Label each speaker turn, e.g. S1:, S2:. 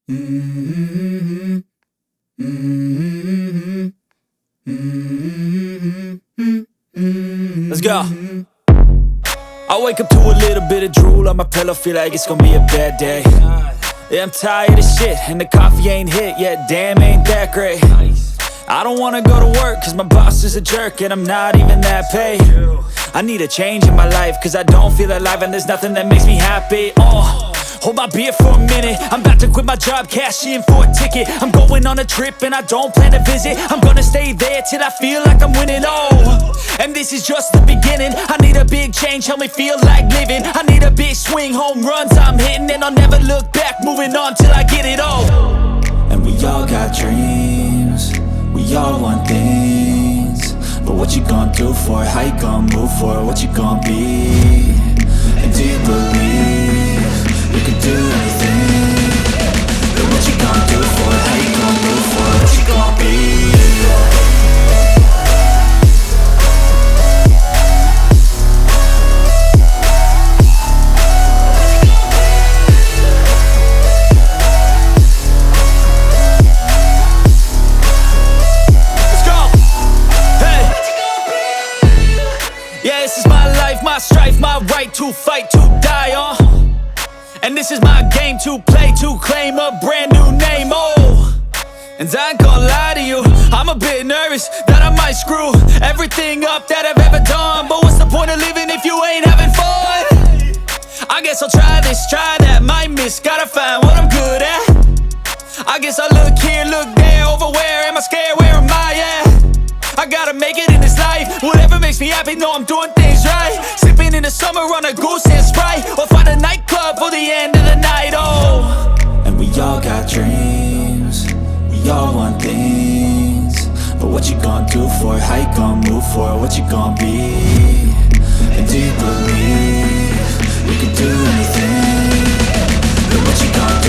S1: Mm-hmm. Mm-hmm. Mm-hmm. Let's go. I wake up to a little bit of drool on my pillow, feel like it's gonna be a bad day. Yeah, I'm tired of shit, and the coffee ain't hit yet, damn, ain't that great. I don't wanna go to work, cause my boss is a jerk, and I'm not even that paid. I need a change in my life, cause I don't feel alive, and there's nothing that makes me happy. Hold my beer for a minute, I'm about to quit my job, cash in for a ticket. I'm going on a trip and I don't plan to visit. I'm gonna stay there till I feel like I'm winning, and this is just the beginning. I need a big change, help me feel like living. I need a big swing, home runs I'm hitting, and I'll never look back, moving on till I get it all. And we all got dreams, we all want things, but what you gonna do for it? How you gonna move for it? What you gonna be? And do you believe you can do anything? But what you gonna do for it? How you gonna move for it? What you gonna be? Yeah, this is my life, my strife, my right to fight, to die on. And this is my game to play, to claim a brand new name, And I ain't gonna lie to you, I'm a bit nervous that I might screw everything up that I've ever done. But what's the point of living if you ain't having fun? I guess I'll try this, try that, might miss, gotta find what I'm good at. I guess I look here, look there, over where am I scared, where am I at? I gotta make it in this life, whatever makes me happy, know I'm doing things right. Sipping in the summer on a goose and Sprite, or find a nightclub for the end of the night, And we all got dreams, we all want things, but what you gonna do for it? How you gonna move for it? What you gonna be? And do you believe you can do anything? But what you gonna do?